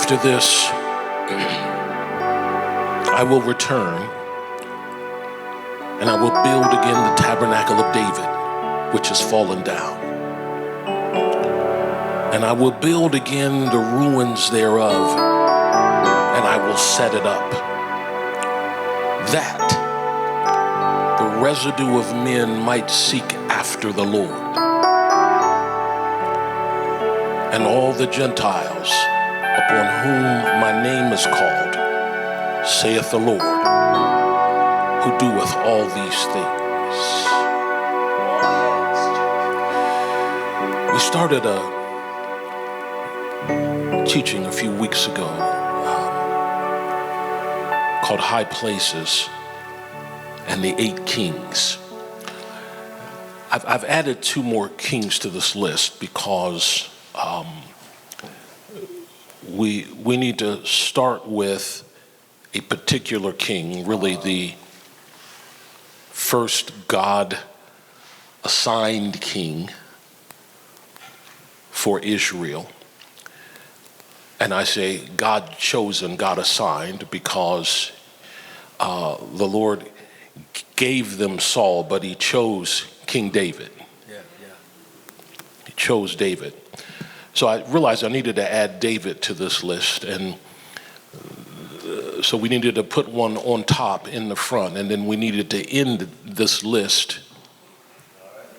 After this, I will return and I will build again the tabernacle of David, which has fallen down. And I will build again the ruins thereof, and I will set it up, that the residue of men might seek after the Lord, and all the Gentiles upon whom my name is called, saith the Lord, who doeth all these things. We started a teaching a few weeks ago called High Places and the 8 Kings. I've added 2 more kings to this list because we need to start with a particular king, really the first God-assigned king for Israel. And I say God-chosen, God-assigned, because the Lord gave them Saul, but he chose King David. He chose David. So I realized I needed to add David to this list, and so we needed to put one on top in the front, and then we needed to end this list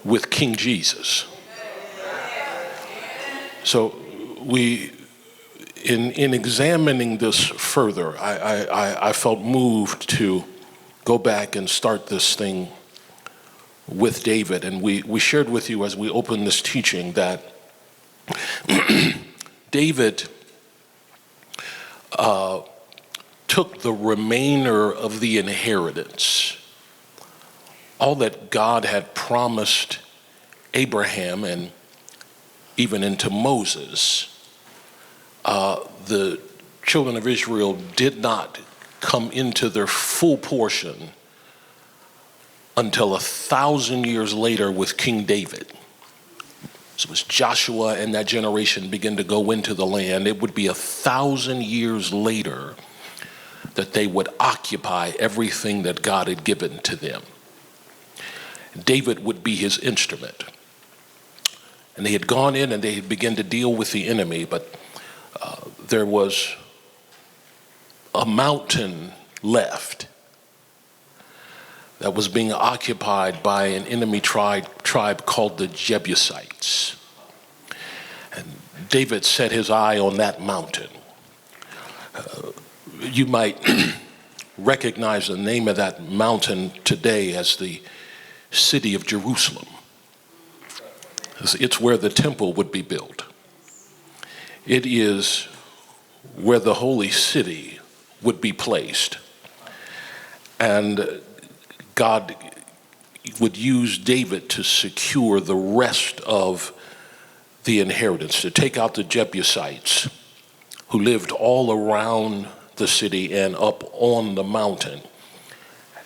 with King Jesus. So in examining this further, I felt moved to go back and start this thing with David. And we shared with you as we opened this teaching that David took the remainder of the inheritance, all that God had promised Abraham and even into Moses. The children of Israel did not come into their full portion until 1,000 years later with King David. So as Joshua and that generation began to go into the land, it would be 1,000 years later that they would occupy everything that God had given to them. David would be his instrument. And they had gone in and they had begun to deal with the enemy, but there was a mountain left that was being occupied by an enemy tribe called the Jebusites. And David set his eye on that mountain. You might recognize the name of that mountain today as the city of Jerusalem. It's where the temple would be built. It is where the holy city would be placed. And God would use David to secure the rest of the inheritance, to take out the Jebusites who lived all around the city and up on the mountain.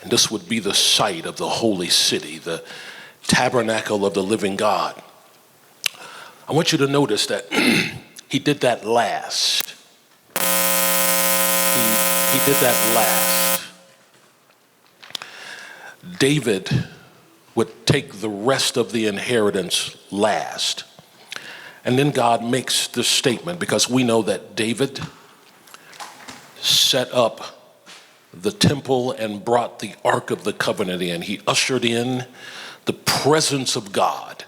And this would be the site of the holy city, the tabernacle of the living God. I want you to notice that he did that last. He did that last. David would take the rest of the inheritance last. And then God makes this statement, because we know that David set up the temple and brought the Ark of the Covenant in. He ushered in the presence of God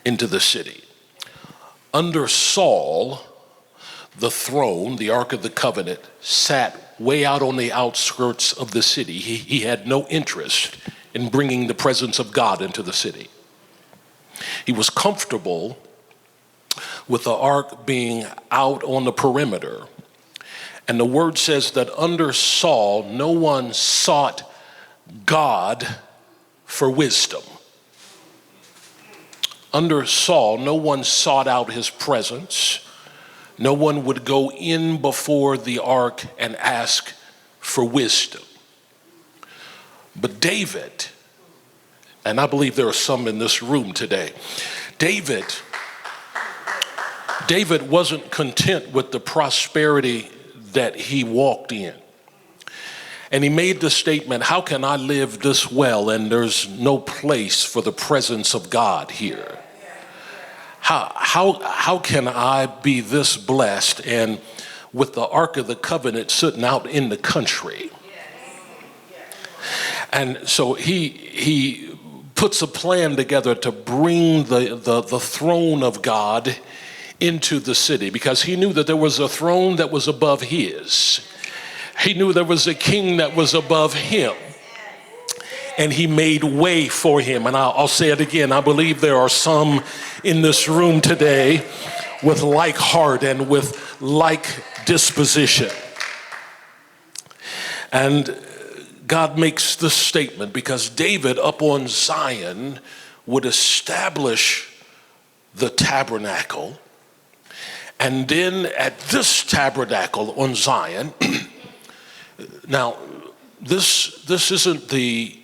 into the city. Under Saul, the throne, the Ark of the Covenant, sat way out on the outskirts of the city. He had no interest in bringing the presence of God into the city. He was comfortable with the ark being out on the perimeter. And the word says that under Saul, no one sought God for wisdom. Under Saul, no one sought out his presence. No one would go in before the ark and ask for wisdom. But David, and I believe there are some in this room today, David David wasn't content with the prosperity that he walked in. And he made the statement, how can I live this well and there's no place for the presence of God here? How can I be this blessed and with the Ark of the Covenant sitting out in the country? And so he puts a plan together to bring the throne of God into the city, because he knew that there was a throne that was above his. He knew there was a king that was above him. And he made way for him. And I'll say it again. I believe there are some in this room today with like heart and with like disposition. And God makes this statement because David up on Zion would establish the tabernacle. And then at this tabernacle on Zion, now this isn't the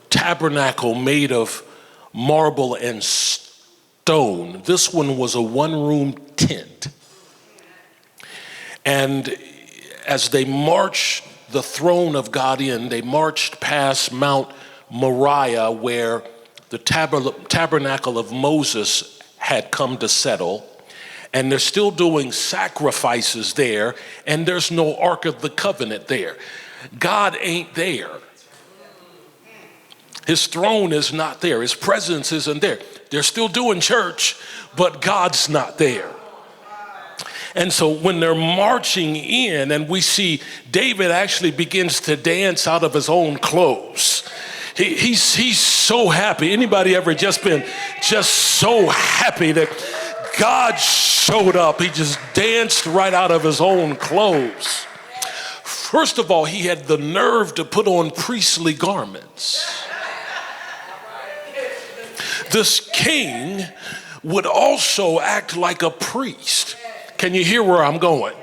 tabernacle made of marble and stone. This one was a one-room tent. And as they marched the throne of God in, they marched past Mount Moriah, where the tabernacle of Moses had come to settle. And they're still doing sacrifices there, and there's no Ark of the Covenant there. God ain't there. His throne is not there. His presence isn't there. They're still doing church, but God's not there. And so when they're marching in, and we see David actually begins to dance out of his own clothes. He's so happy. Anybody ever just been just so happy that God showed up? He just danced right out of his own clothes. First of all, he had the nerve to put on priestly garments. This king would also act like a priest. Can you hear where I'm going?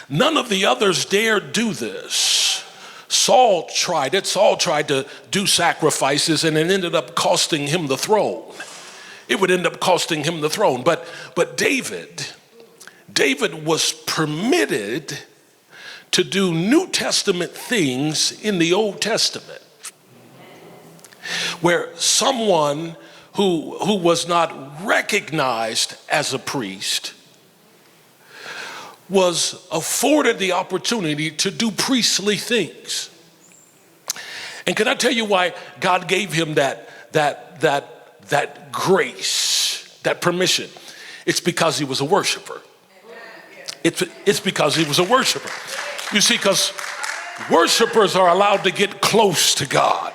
None of the others dared do this. Saul tried it. Saul tried to do sacrifices, and it ended up costing him the throne. It would end up costing him the throne. But David was permitted to do New Testament things in the Old Testament, where someone who was not recognized as a priest was afforded the opportunity to do priestly things. And can I tell you why God gave him that grace, that permission? It's because he was a worshiper. It's because he was a worshiper. You see, because worshipers are allowed to get close to God.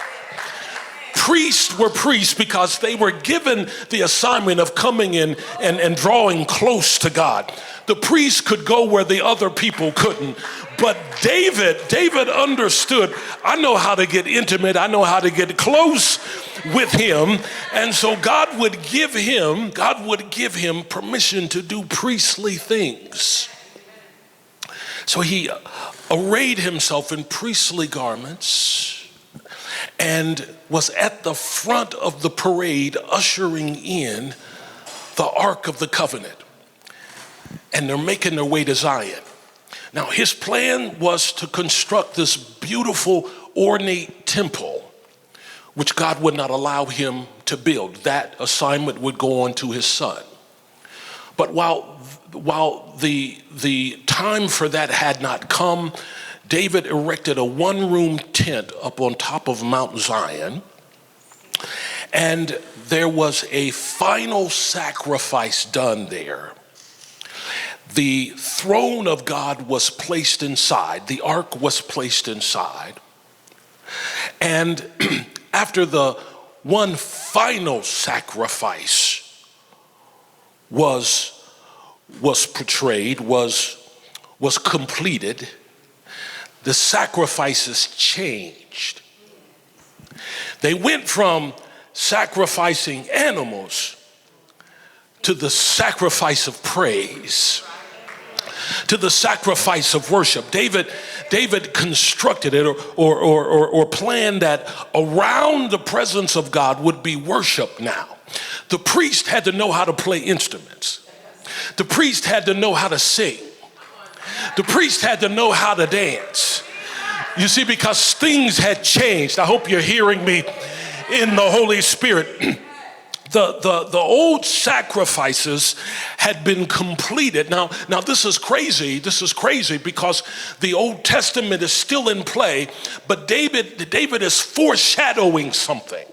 Priests were priests because they were given the assignment of coming in and drawing close to God. The priest could go where the other people couldn't. But David understood, I know how to get intimate. I know how to get close with him. And so God would give him permission to do priestly things. So he arrayed himself in priestly garments and was at the front of the parade ushering in the Ark of the Covenant. And they're making their way to Zion. Now, his plan was to construct this beautiful, ornate temple, which God would not allow him to build. That assignment would go on to his son. But while the time for that had not come, David erected a one-room tent up on top of Mount Zion, and there was a final sacrifice done there. The throne of God was placed inside. The ark was placed inside. And after the one final sacrifice was portrayed, was completed, the sacrifices changed. They went from sacrificing animals to the sacrifice of praise. to the sacrifice of worship. David constructed it or planned that around the presence of God would be worship now. The priest had to know how to play instruments. The priest had to know how to sing. The priest had to know how to dance. You see, because things had changed. I hope you're hearing me in the Holy Spirit. The old sacrifices had been completed. Now this is crazy. This is crazy because the Old Testament is still in play, but David is foreshadowing something.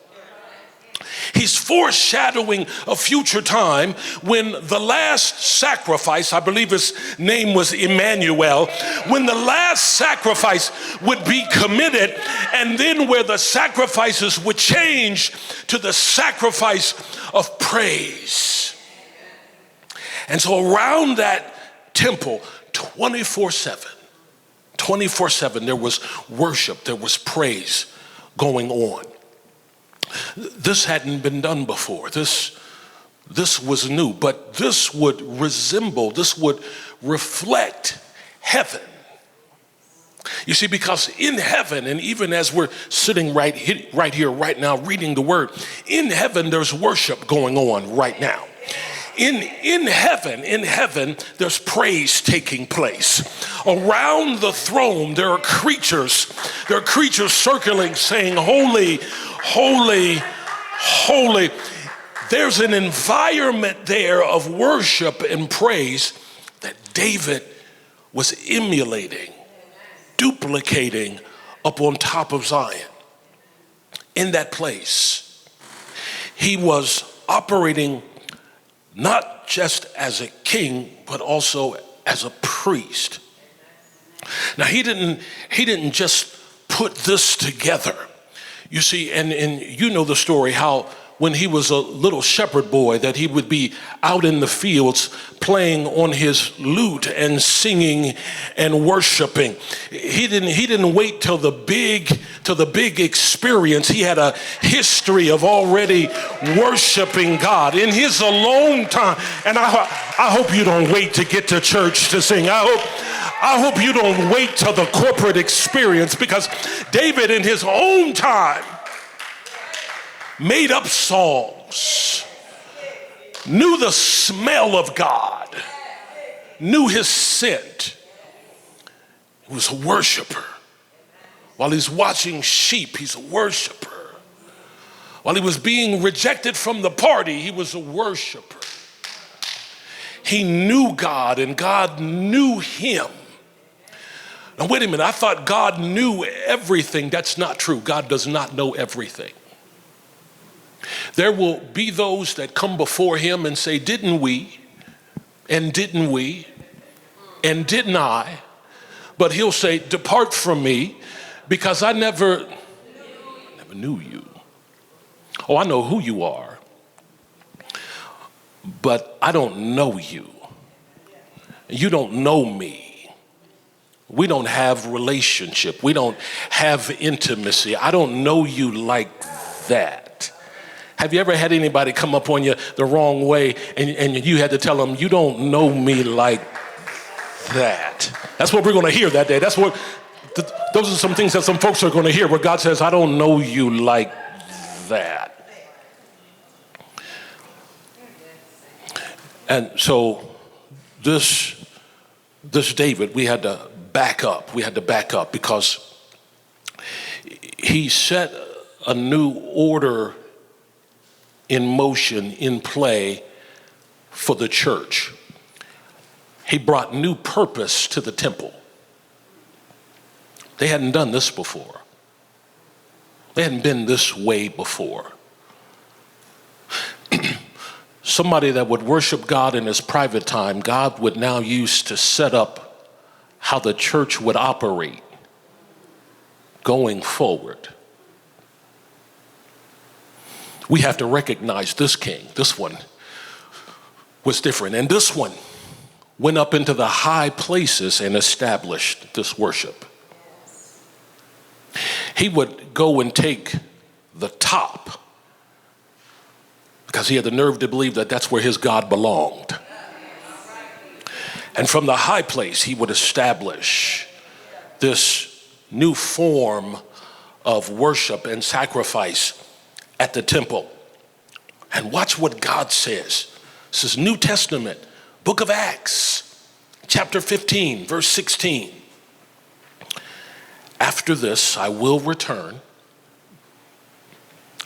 He's foreshadowing a future time when the last sacrifice, I believe his name was Emmanuel, when the last sacrifice would be committed, and then where the sacrifices would change to the sacrifice of praise. And so around that temple, 24/7, there was worship, there was praise going on. This hadn't been done before. This was new, but this would reflect heaven. You see, because in heaven, and even as we're sitting right here, right now, reading the word, in heaven, there's worship going on right now. In heaven, there's praise taking place. Around the throne, there are creatures circling, saying, holy, holy, holy. There's an environment there of worship and praise that David was emulating, duplicating up on top of Zion. In that place, he was operating not just as a king, but also as a priest. Now, he didn't just put this together. You see, and you know the story, how when he was a little shepherd boy, that he would be out in the fields playing on his lute and singing and worshiping. He didn't wait till the big experience. He had a history of already worshiping God in his alone time. And I hope you don't wait to get to church to sing. I hope you don't wait till the corporate experience, because David in his own time made up songs, knew the smell of God, knew his scent. He was a worshiper. While he's watching sheep, he's a worshiper. While he was being rejected from the party, he was a worshiper. He knew God and God knew him. Now, wait a minute. I thought God knew everything. That's not true. God does not know everything. There will be those that come before him and say, didn't we? And didn't we? And didn't I? But he'll say, depart from me, because I never knew you. Oh, I know who you are, but I don't know you. You don't know me. We don't have relationship. We don't have intimacy. I don't know you like that. Have you ever had anybody come up on you the wrong way and you had to tell them, you don't know me like that? That's what we're going to hear that day. Those are some things that some folks are going to hear, where God says, I don't know you like that. And so this David, we had to back up. We had to back up because he set a new order in motion, in play for the church. He brought new purpose to the temple. They hadn't done this before. They hadn't been this way before. Somebody that would worship God in his private time, God would now use to set up how the church would operate going forward. We have to recognize this king. This one was different. And this one went up into the high places and established this worship. He would go and take the top, because he had the nerve to believe that that's where his God belonged. And from the high place, he would establish this new form of worship and sacrifice at the temple. And watch what God says. This is New Testament, book of Acts, chapter 15, verse 16. After this, I will return,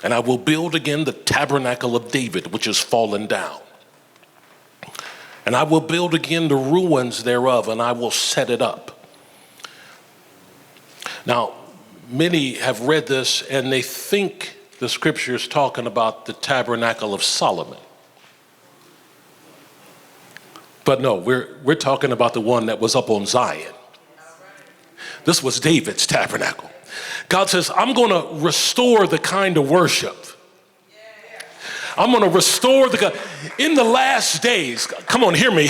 and I will build again the tabernacle of David, which is fallen down. And I will build again the ruins thereof, and I will set it up. Now, many have read this, and they think the scripture is talking about the tabernacle of Solomon. But no, we're talking about the one that was up on Zion. This was David's tabernacle. God says, I'm going to restore the kind of worship. I'm going to restore in the last days. Come on, hear me.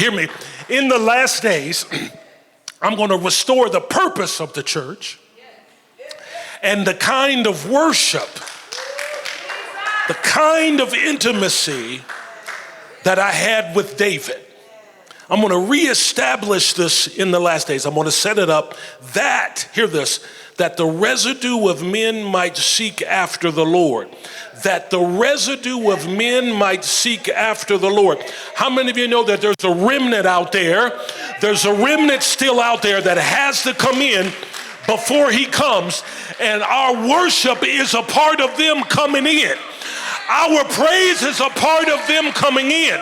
In the last days, I'm going to restore the purpose of the church and the kind of worship, the kind of intimacy that I had with David. I'm going to reestablish this in the last days. I'm going to set it up that, hear this, that the residue of men might seek after the Lord. That the residue of men might seek after the Lord. How many of you know that there's a remnant out there? There's a remnant still out there that has to come in before he comes, and our worship is a part of them coming in. Our praise is a part of them coming in.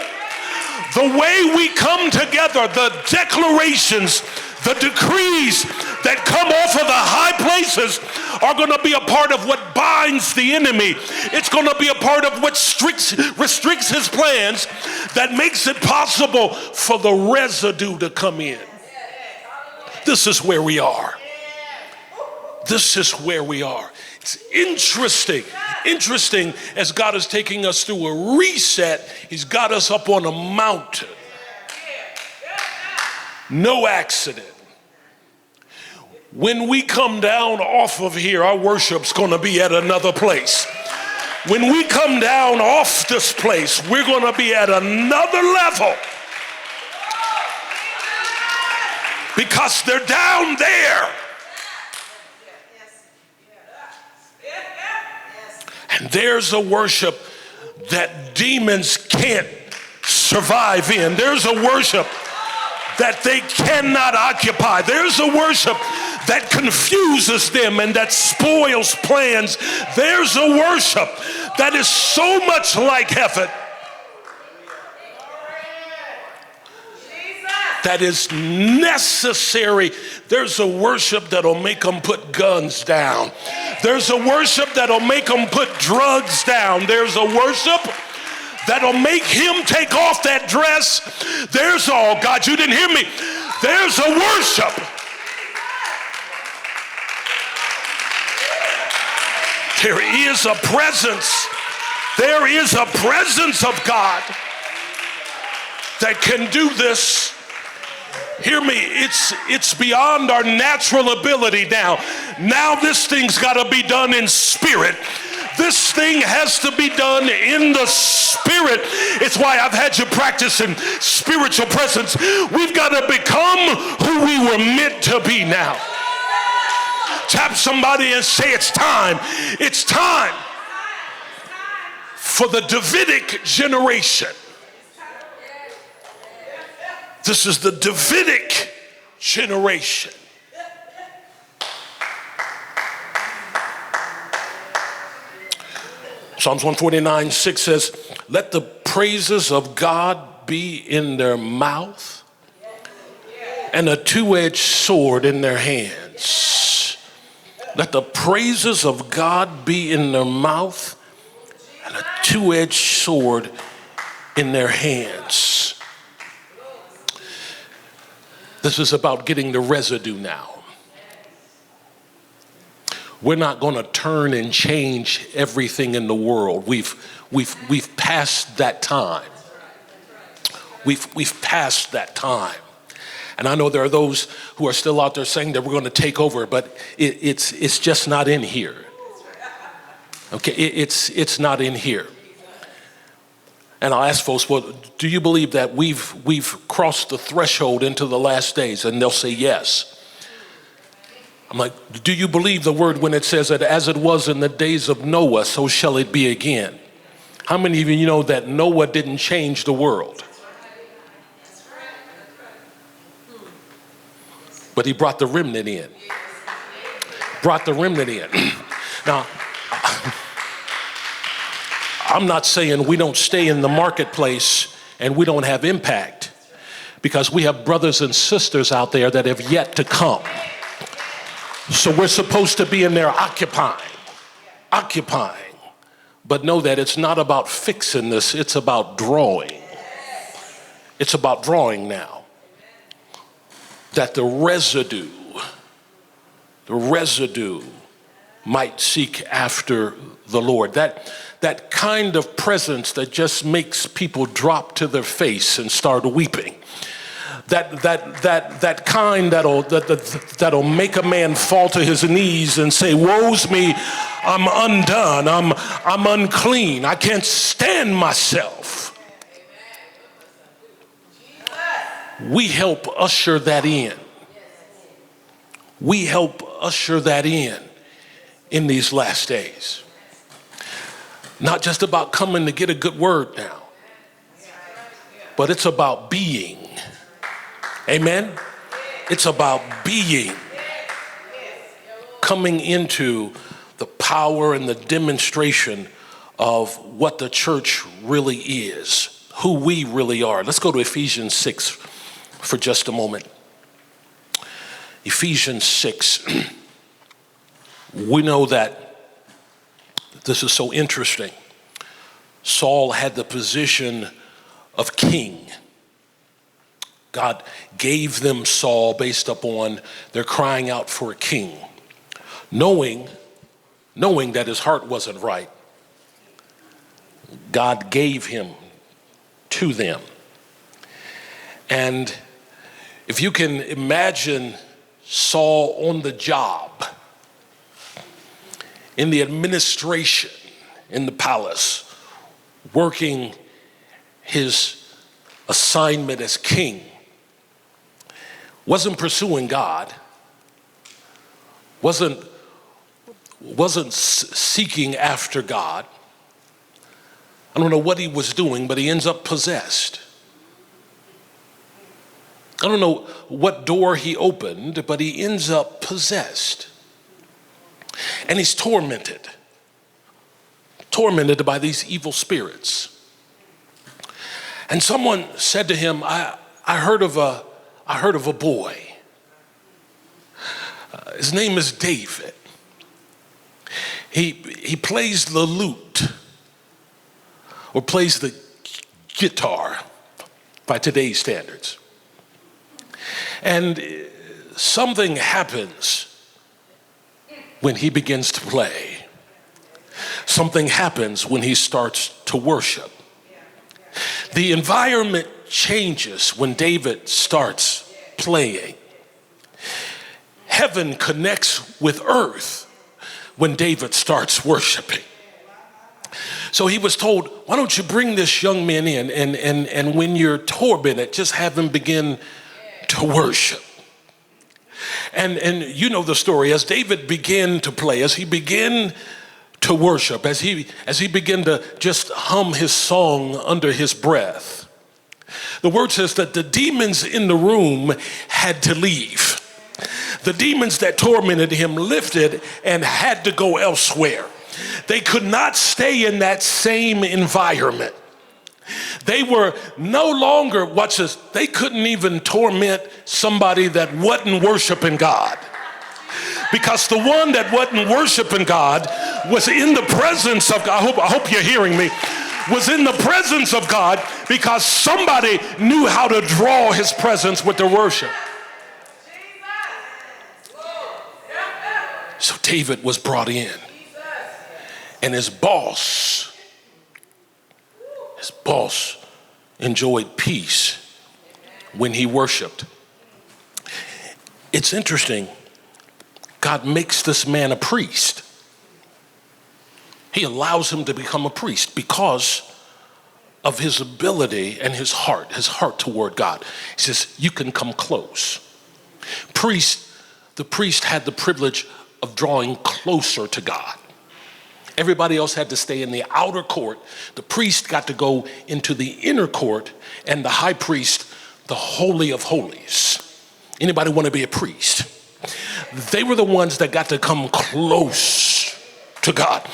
The way we come together, the declarations, the decrees that come off of the high places are going to be a part of what binds the enemy. It's going to be a part of what restricts his plans, that makes it possible for the residue to come in. This is where we are. This is where we are. It's interesting as God is taking us through a reset. He's got us up on a mountain. No accident. When we come down off of here, our worship's going to be at another place. When we come down off this place, we're going to be at another level. Because they're down there. And there's a worship that demons can't survive in. There's a worship that they cannot occupy. There's a worship that confuses them and that spoils plans. There's a worship that is so much like heaven that is necessary. There's a worship that'll make them put guns down. There's a worship that'll make them put drugs down. There's a worship that'll make him take off that dress. There's all, God, you didn't hear me. There's a worship. There is a presence. There is a presence of God that can do this. Hear me, it's beyond our natural ability now. Now this thing's got to be done in spirit. This thing has to be done in the spirit. It's why I've had you practicing spiritual presence. We've got to become who we were meant to be now. Tap somebody and say, it's time. It's time for the Davidic generation. This is the Davidic generation. Psalms 149:6 says, let the praises of God be in their mouth and a two-edged sword in their hands. Let the praises of God be in their mouth and a two-edged sword in their hands. This is about getting the residue now. We're not going to turn and change everything in the world. We've passed that time. We've passed that time. And I know there are those who are still out there saying that we're going to take over, but it's just not in here. Okay, it's not in here. And I'll ask folks, well, do you believe that we've crossed the threshold into the last days? And they'll say yes. I'm like, do you believe the word when it says that as it was in the days of Noah, so shall it be again? How many of you know that Noah didn't change the world? But he brought the remnant in. Brought the remnant in. Now, I'm not saying we don't stay in the marketplace and we don't have impact, because we have brothers and sisters out there that have yet to come. So we're supposed to be in there occupying. But know that it's not about fixing this, it's about drawing. It's about drawing now. That the residue might seek after the Lord. That kind of presence that just makes people drop to their face and start weeping. That kind that'll make a man fall to his knees and say, woe's me, I'm undone, I'm unclean, I can't stand myself. We help usher that in. We help usher that in these last days. Not just about coming to get a good word now, but it's about being. Amen? It's about being. Coming into the power and the demonstration of what the church really is, who we really are. Let's go to Ephesians 6 for just a moment. Ephesians 6. We know that this is so interesting. Saul had the position of king. God gave them Saul based upon their crying out for a king, knowing that his heart wasn't right. God gave him to them. And if you can imagine Saul on the job, in the administration, in the palace, working his assignment as king, wasn't pursuing God, wasn't seeking after God. I don't know what he was doing, but he ends up possessed. I don't know what door he opened, but he ends up possessed. And he's tormented by these evil spirits. And someone said to him, I heard of a boy. His name is David. He plays the lute, or plays the guitar by today's standards. And something happens when he begins to play. Something happens when he starts to worship. The environment changes when David starts playing. Heaven connects with earth when David starts worshiping. So he was told, why don't you bring this young man in, and when you're tormented, just have him begin to worship. And you know the story. As David began to play, as he began to worship, as he began to just hum his song under his breath, the word says that the demons in the room had to leave. The demons that tormented him lifted and had to go elsewhere. They could not stay in that same environment. They were no longer, watch this, they couldn't even torment somebody that wasn't worshiping God. Because the one that wasn't worshiping God was in the presence of God. I hope you're hearing me. Was in the presence of God because somebody knew how to draw his presence with their worship. So David was brought in, and his boss enjoyed peace when he worshiped. It's interesting. God makes this man a priest. He allows him to become a priest because of his ability and his heart toward God. He says, you can come close. The priest had the privilege of drawing closer to God. Everybody else had to stay in the outer court. The priest got to go into the inner court, and the high priest, the Holy of Holies. Anybody want to be a priest? They were the ones that got to come close to God.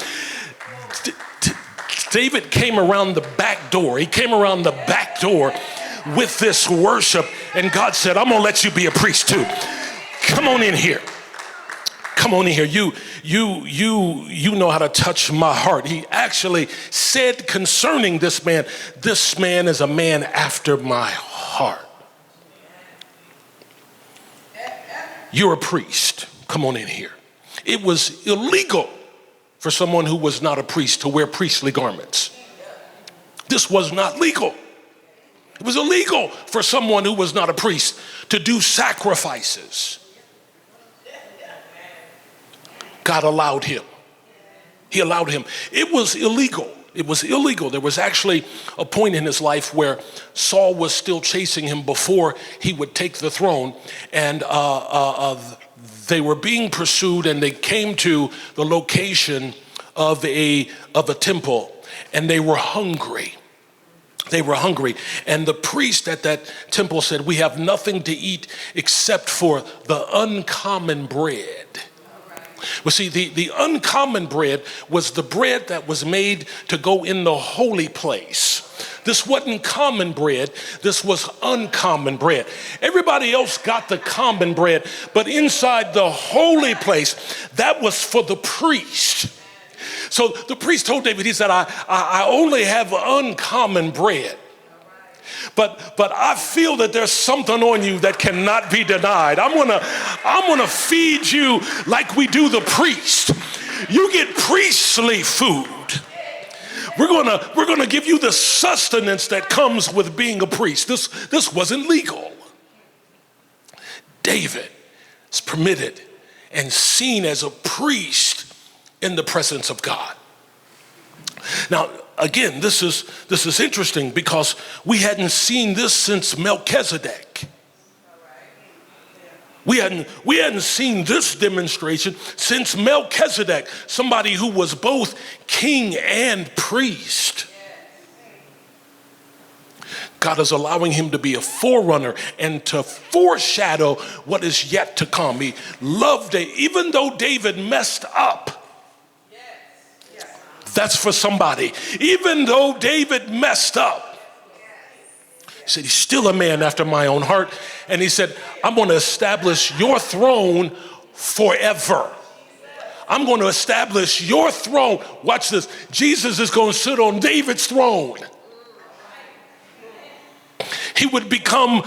David came around the back door. He came around the back door with this worship, and God said, I'm gonna let you be a priest too. Come on in here. Come on in here. You know how to touch my heart. He actually said concerning this man is a man after my heart. You're a priest. Come on in here. It was illegal for someone who was not a priest to wear priestly garments. This was not legal. It was illegal for someone who was not a priest to do sacrifices. God allowed him. He allowed him. It was illegal. It was illegal. There was actually a point in his life where Saul was still chasing him before he would take the throne, and they were being pursued, and they came to the location of a temple, and they were hungry. They were hungry, and the priest at that temple said, we have nothing to eat except for the uncommon bread. Well, see, the uncommon bread was the bread that was made to go in the holy place. This wasn't common bread. This was uncommon bread. Everybody else got the common bread, but inside the holy place, that was for the priest. So the priest told David, he said, I only have uncommon bread. But I feel that there's something on you that cannot be denied. I'm gonna feed you like we do the priest. You get priestly food. We're gonna give you the sustenance that comes with being a priest. This wasn't legal. David is permitted and seen as a priest in the presence of God. Now, again, this is interesting because we hadn't seen this since Melchizedek. We hadn't seen this demonstration since Melchizedek, somebody who was both king and priest. God is allowing him to be a forerunner and to foreshadow what is yet to come. He loved David, even though David messed up. That's for somebody. Even though David messed up, he said, he's still a man after my own heart. And he said, I'm going to establish your throne forever. I'm going to establish your throne. Watch this. Jesus is going to sit on David's throne. He would come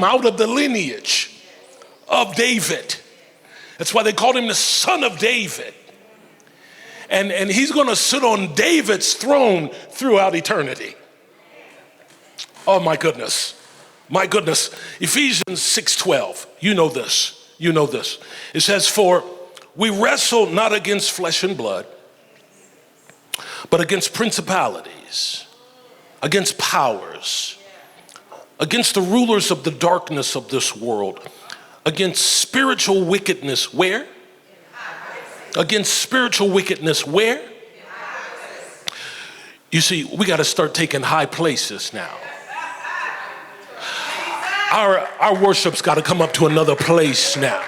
out of the lineage of David. That's why they called him the son of David. And he's going to sit on David's throne throughout eternity. Oh, my goodness. My goodness. Ephesians 6:12. You know this. You know this. It says, for we wrestle not against flesh and blood, but against principalities, against powers, against the rulers of the darkness of this world, against spiritual wickedness. Where? Against spiritual wickedness where? You see, we got to start taking high places now. Our worship's got to come up to another place now.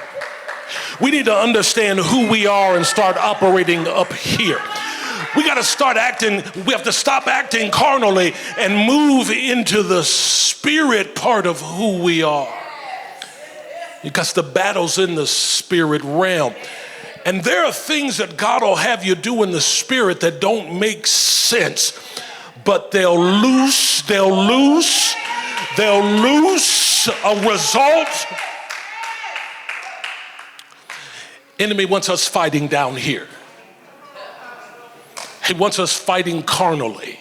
We need to understand who we are and start operating up here. We got to start acting, we have to stop acting carnally and move into the spirit part of who we are. Because the battle's in the spirit realm. And there are things that God will have you do in the spirit that don't make sense, but they'll loose a result. Enemy wants us fighting down here. He wants us fighting carnally,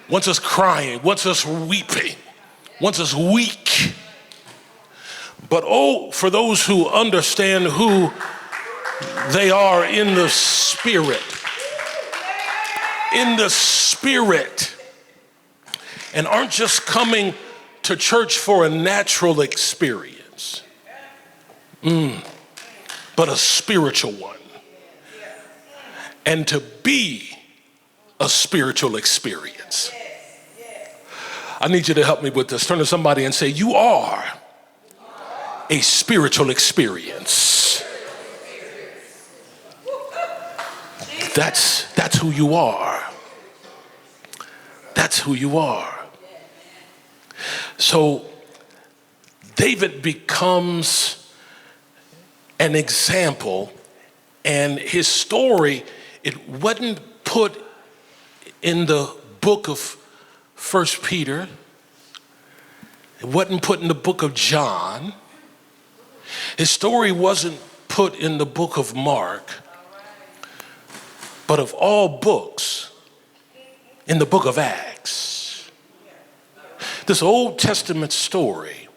wants us crying, wants us weeping, wants us weak. But oh, for those who understand who they are in the spirit. in the spirit and aren't just coming to church for a natural experience, but a spiritual one. And to be a spiritual experience. I need you to help me with this. Turn to somebody and say, you are a spiritual experience. That's who you are. That's who you are. So David becomes an example, and his story, it wasn't put in the book of 1 Peter. It wasn't put in the book of John. His story wasn't put in the book of Mark. But of all books, in the book of Acts. This Old Testament story,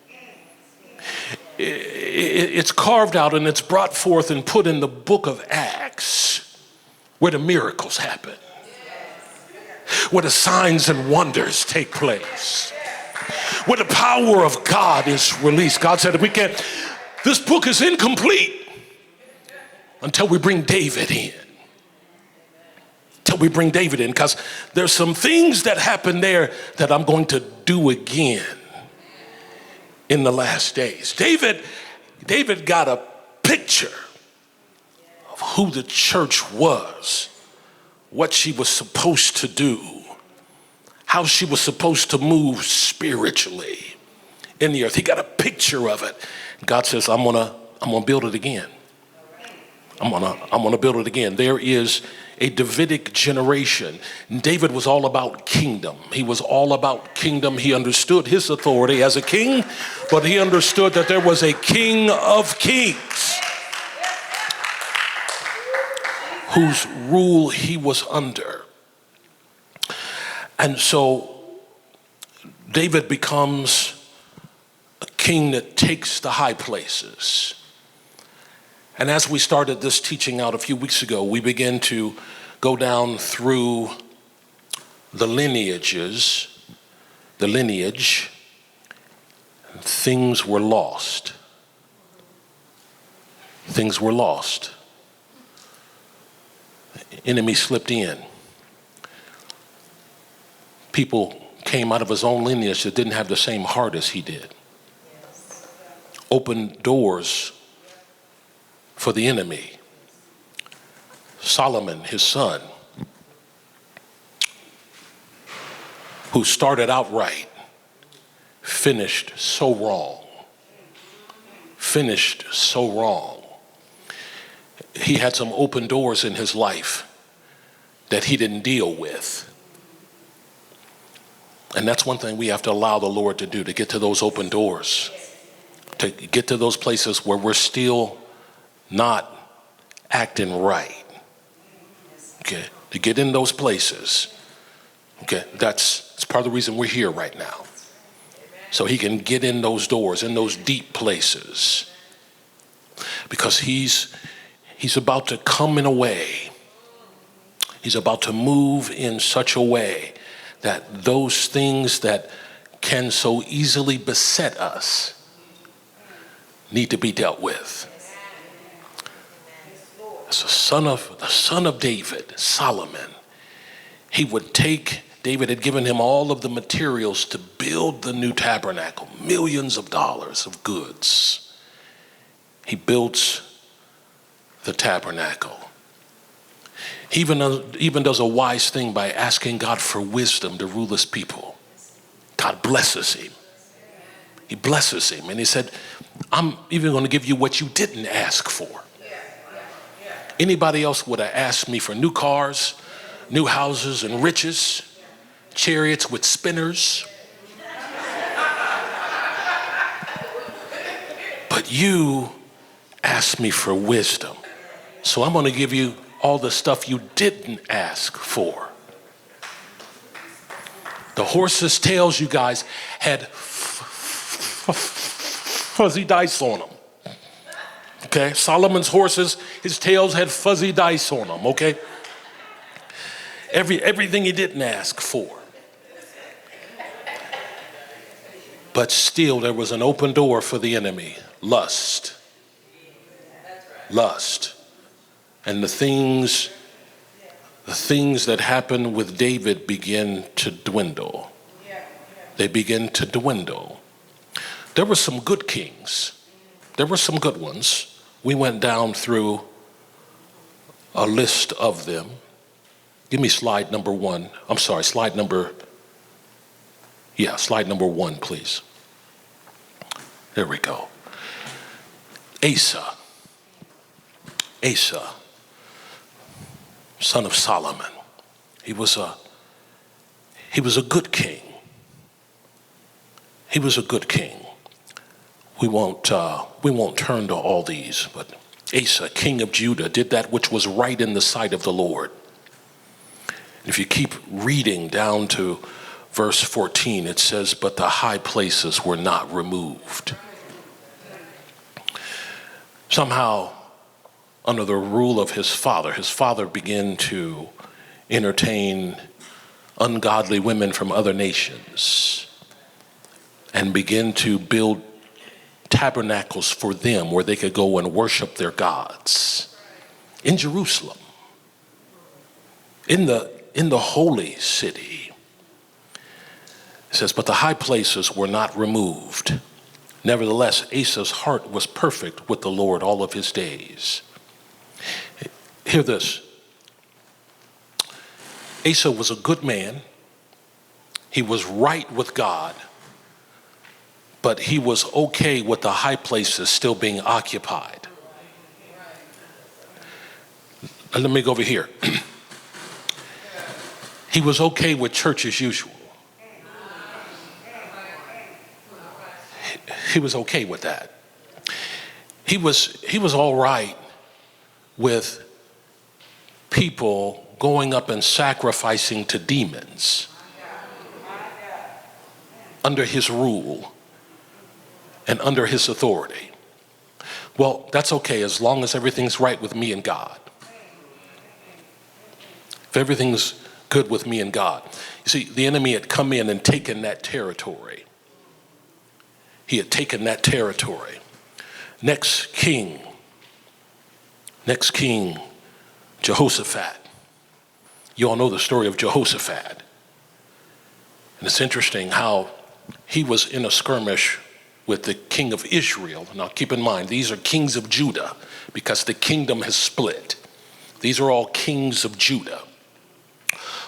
it's carved out and it's brought forth and put in the book of Acts, where the miracles happen, where the signs and wonders take place, where the power of God is released. God said, this book is incomplete until we bring David in. Till we bring David in, because there's some things that happen there that I'm going to do again in the last days. David got a picture of who the church was, what she was supposed to do, how she was supposed to move spiritually in the earth. He got a picture of it. God says, I'm gonna build it again. I'm gonna build it again. There is a Davidic generation. David was all about kingdom. He was all about kingdom. He understood his authority as a king, but he understood that there was a king of kings whose rule he was under. And so David becomes a king that takes the high places. And as we started this teaching out a few weeks ago, we began to go down through the lineage. Things were lost. Things were lost. The enemy slipped in. People came out of his own lineage that didn't have the same heart as he did. Opened doors for the enemy. Solomon, his son, who started out right, finished so wrong. Finished so wrong. He had some open doors in his life that he didn't deal with. And that's one thing we have to allow the Lord to do, to get to those open doors, to get to those places where we're still not acting right. Okay, to get in those places. Okay, that's part of the reason we're here right now. So he can get in those doors, in those deep places. Because he's about to come in a way. He's about to move in such a way that those things that can so easily beset us need to be dealt with. As the son of David, Solomon, David had given him all of the materials to build the new tabernacle, millions of dollars of goods. He builds the tabernacle. He even does a wise thing by asking God for wisdom to rule his people. God blesses him. He blesses him. And he said, I'm even going to give you what you didn't ask for. Anybody else would have asked me for new cars, new houses and riches, chariots with spinners. But you asked me for wisdom. So I'm going to give you all the stuff you didn't ask for. The horses' tails, you guys, had fuzzy dice on them. Okay, Solomon's horses, his tails had fuzzy dice on them, okay? Everything he didn't ask for. But still there was an open door for the enemy. Lust. Lust. And the things that happened with David begin to dwindle. They begin to dwindle. There were some good kings. There were some good ones. We went down through a list of them. Give me slide number one. I'm sorry, slide number one, please. There we go. Asa, son of Solomon. He was a good king. He was a good king. We won't turn to all these, but Asa, king of Judah, did that which was right in the sight of the Lord. If you keep reading down to verse 14, it says, but the high places were not removed. Somehow, under the rule of his father began to entertain ungodly women from other nations and begin to build tabernacles for them where they could go and worship their gods in Jerusalem, in the holy city. It says, but the high places were not removed. Nevertheless, Asa's heart was perfect with the Lord all of his days. Hear this. Asa was a good man. He was right with God, but he was okay with the high places still being occupied. And let me go over here. He was okay with church as usual. He was okay with that. He was all right with people going up and sacrificing to demons under his rule and under his authority. Well, that's okay as long as everything's right with me and God. If everything's good with me and God. You see, the enemy had come in and taken that territory. He had taken that territory. Next king, Jehoshaphat. You all know the story of Jehoshaphat. And it's interesting how he was in a skirmish with the king of Israel. Now keep in mind, these are kings of Judah because the kingdom has split. These are all kings of Judah.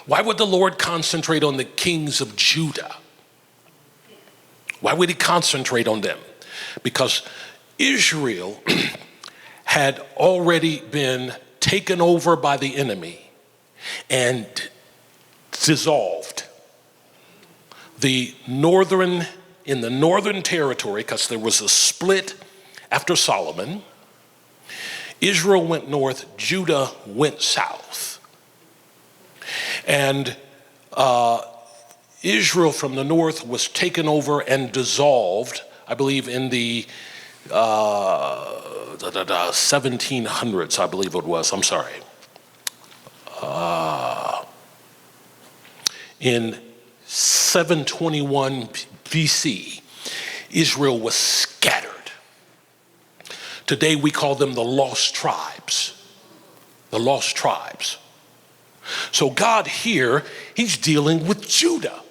Why would the Lord concentrate on the kings of Judah? Why would he concentrate on them? Because Israel had already been taken over by the enemy and dissolved. In the northern territory, because there was a split after Solomon, Israel went north, Judah went south. And Israel from the north was taken over and dissolved, I believe in the 1700s, I believe it was. I'm sorry. In 721 BC, Israel was scattered. Today we call them the lost tribes. The lost tribes. So God here, he's dealing with Judah.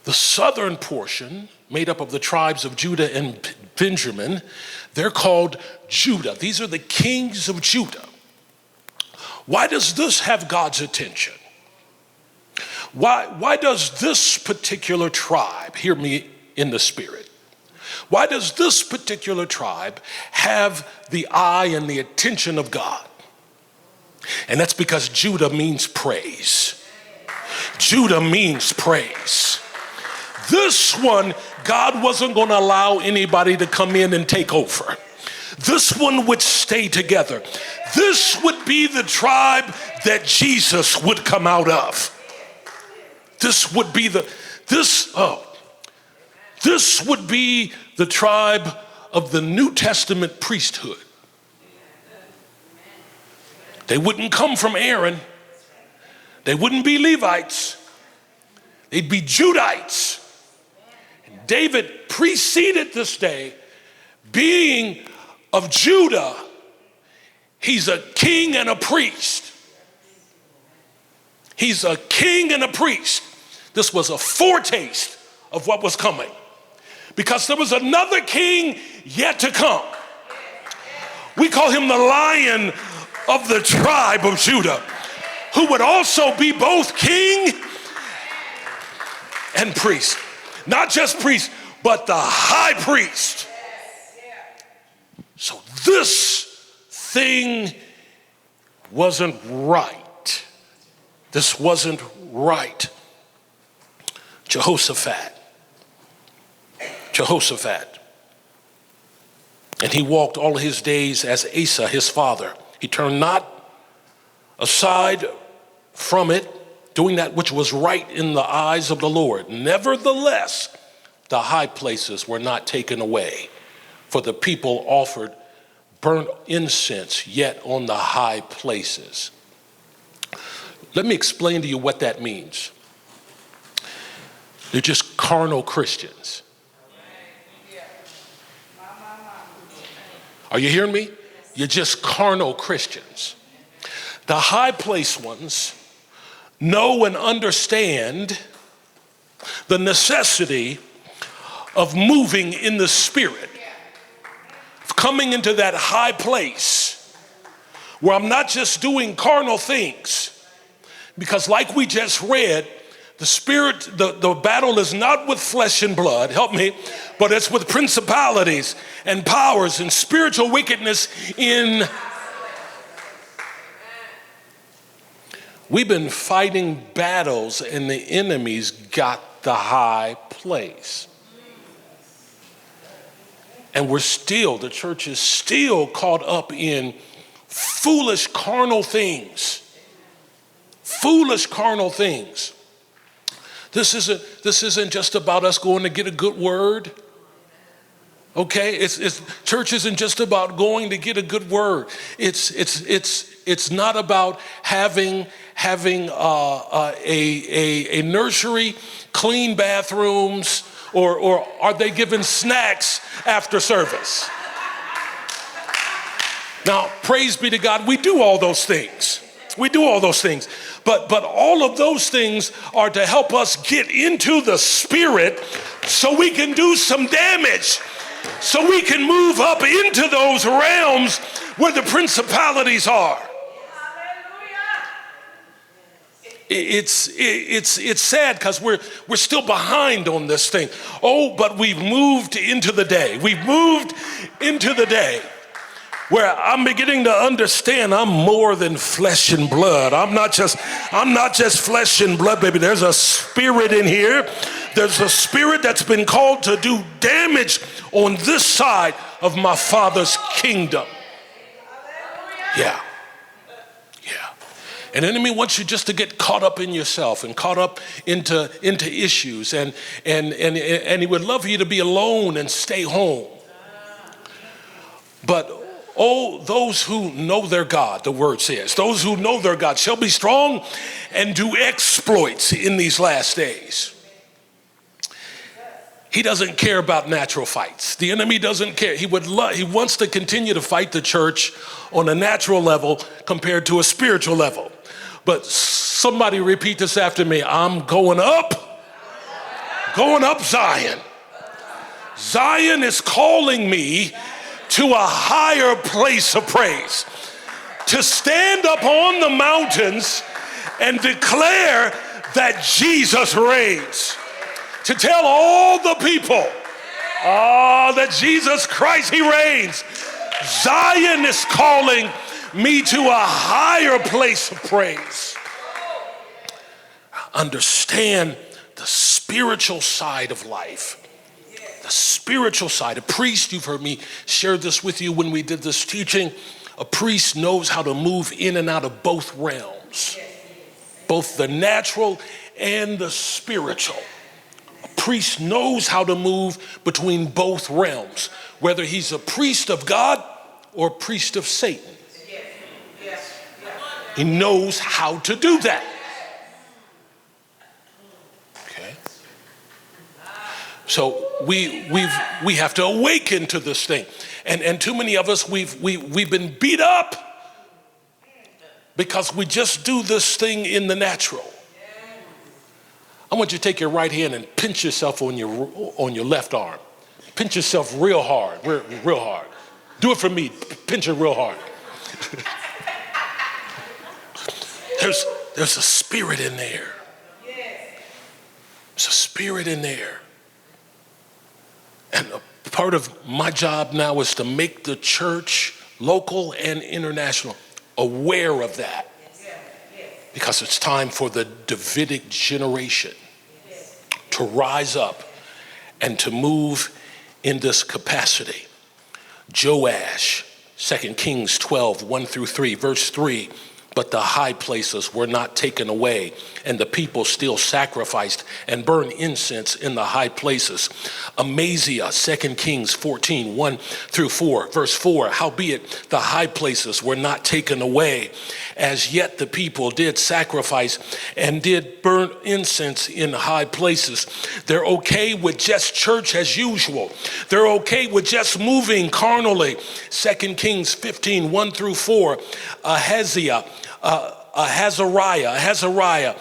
The southern portion, made up of the tribes of Judah and Benjamin, they're called Judah. These are the kings of Judah. Why does this have God's attention? Why does this particular tribe, hear me in the spirit, why does this particular tribe have the eye and the attention of God? And that's because Judah means praise. Judah means praise. This one, God wasn't going to allow anybody to come in and take over. This one would stay together. This would be the tribe that Jesus would come out of. This would be the tribe of the New Testament priesthood. They wouldn't come from Aaron. They wouldn't be Levites. They'd be Judites. And David preceded this day, being of Judah. He's a king and a priest. He's a king and a priest. This was a foretaste of what was coming, because there was another king yet to come. We call him the Lion of the tribe of Judah, who would also be both king and priest. Not just priest, but the high priest. So this thing wasn't right. This wasn't right. Jehoshaphat. And he walked all his days as Asa, his father. He turned not aside from it, doing that which was right in the eyes of the Lord. Nevertheless, the high places were not taken away, for the people offered burnt incense yet on the high places. Let me explain to you what that means. They're just carnal Christians. Are you hearing me? You're just carnal Christians. The high place ones know and understand the necessity of moving in the spirit, of coming into that high place where I'm not just doing carnal things, because like we just read, the spirit, the battle is not with flesh and blood, help me, but it's with principalities and powers and spiritual wickedness in. We've been fighting battles and the enemy's got the high place. And the church is still caught up in foolish carnal things. Foolish carnal things. This isn't just about us going to get a good word. Okay, church isn't just about going to get a good word. It's not about having a nursery, clean bathrooms, or are they given snacks after service? Now, praise be to God, we do all those things. But all of those things are to help us get into the spirit so we can do some damage, so we can move up into those realms where the principalities are. It's sad because we're still behind on this thing. Oh, but we've moved into the day. Where I'm beginning to understand I'm more than flesh and blood. I'm not just flesh and blood, baby. There's a spirit in here. There's a spirit that's been called to do damage on this side of my Father's kingdom. Yeah. And the enemy wants you just to get caught up in yourself and caught up into issues, and he would love for you to be alone and stay home. But oh, those who know their God, the word says, those who know their God shall be strong and do exploits in these last days. He doesn't care about natural fights. The enemy doesn't care. He wants to continue to fight the church on a natural level compared to a spiritual level. But somebody repeat this after me. I'm going up Zion. Zion is calling me to a higher place of praise, to stand up on the mountains and declare that Jesus reigns, to tell all the people that Jesus Christ, he reigns. Zion is calling me to a higher place of praise. Understand the spiritual side of life. The spiritual side. A priest, you've heard me share this with you when we did this teaching. A priest knows how to move in and out of both realms, both the natural and the spiritual. A priest knows how to move between both realms, whether he's a priest of God or a priest of Satan. He knows how to do that. So we have to awaken to this thing. And too many of us, we've been beat up because we just do this thing in the natural. I want you to take your right hand and pinch yourself on your left arm. Pinch yourself real hard, real hard. Do it for me, pinch it real hard. There's a spirit in there. There's a spirit in there. And a part of my job now is to make the church, local and international, aware of that. Because it's time for the Davidic generation to rise up and to move in this capacity. Joash, 2 Kings 12, 1-3, verse 3. But the high places were not taken away, and the people still sacrificed and burned incense in the high places. Amaziah, 2 Kings 14, 1-4, verse 4. Howbeit the high places were not taken away, as yet the people did sacrifice and did burn incense in high places. They're okay with just church as usual. They're okay with just moving carnally. 2 Kings 15, 1-4. Azariah,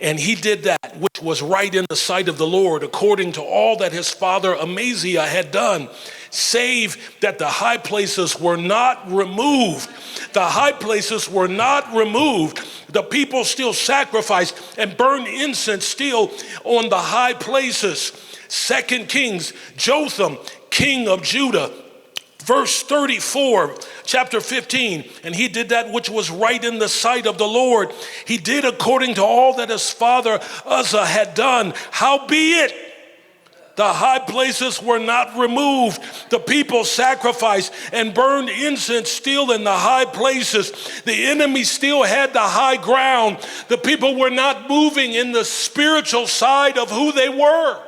and he did that which was right in the sight of the Lord, according to all that his father Amaziah had done, save that the high places were not removed. The high places were not removed. The people still sacrificed and burned incense still on the high places. 2 Kings, Jotham, king of Judah, verse 34, chapter 15, and he did that which was right in the sight of the Lord. He did according to all that his father Uzzah had done. Howbeit, the high places were not removed. The people sacrificed and burned incense still in the high places. The enemy still had the high ground. The people were not moving in the spiritual side of who they were.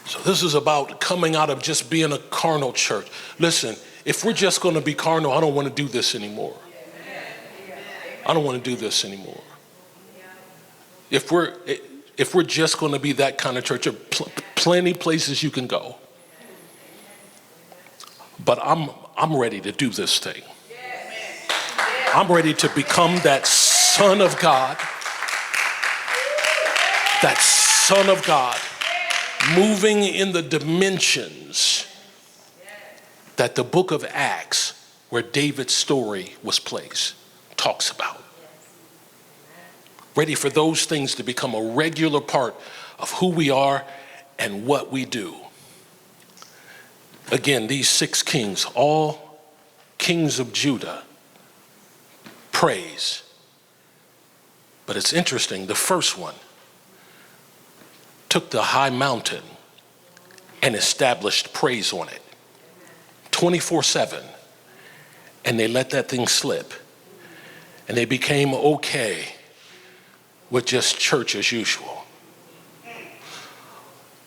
So this is about coming out of just being a carnal church. Listen, if we're just going to be carnal, I don't want to do this anymore. I don't want to do this anymore. If we're just going to be that kind of church, there are plenty places you can go. But I'm ready to do this thing. I'm ready to become that son of God. That son of God. Moving in the dimensions that the book of Acts, where David's story was placed, talks about. Ready for those things to become a regular part of who we are and what we do. Again, these 6 kings, all kings of Judah, praise. But it's interesting, the first one took the high mountain and established praise on it 24/7, and they let that thing slip, and they became okay with just church as usual.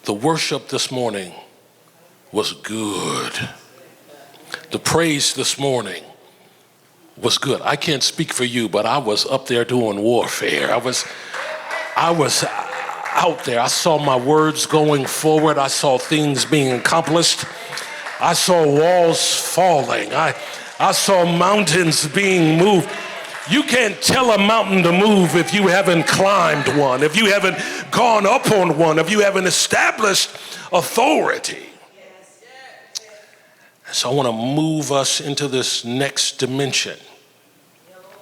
The worship this morning was good. The praise this morning was good. I can't speak for you, but I was up there doing warfare. I was out there. I saw my words going forward. I saw things being accomplished. I saw walls falling. I saw mountains being moved. You can't tell a mountain to move if you haven't climbed one, if you haven't gone up on one, if you haven't established authority. So I want to move us into this next dimension.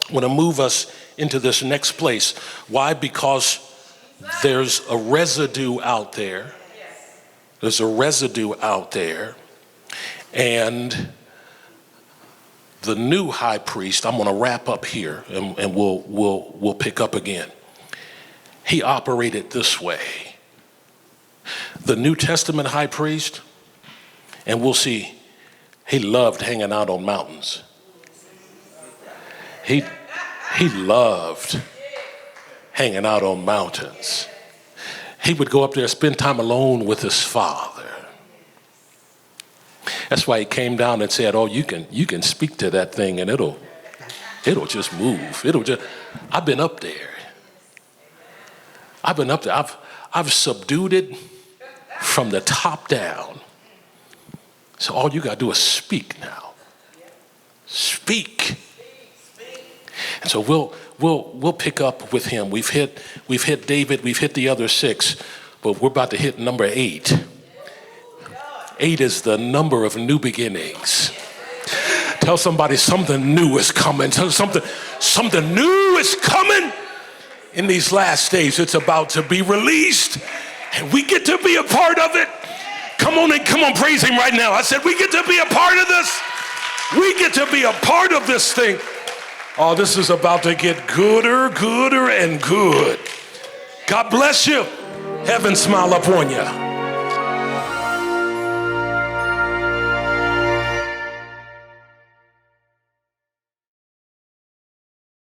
I want to move us into this next place. Why? Because there's a residue out there. There's a residue out there. And the new high priest, I'm going to wrap up here and we'll pick up again. He operated this way. The New Testament high priest, and we'll see, he loved hanging out on mountains. He loved hanging out on mountains. He would go up there and spend time alone with his father. That's why he came down and said, oh, you can speak to that thing and it'll It'll just move. I've been up there. I've subdued it from the top down. So all you gotta do is speak now. Speak. And so we'll pick up with him. We've hit David, we've hit the other 6, but we're about to hit number 8. 8 is the number of new beginnings. Tell somebody something new is coming. Tell something new is coming in these last days. It's about to be released, and we get to be a part of it. Come on, praise him right now. I said we get to be a part of this. We get to be a part of this thing. Oh, this is about to get gooder, and good. God bless you. Heaven smile upon you.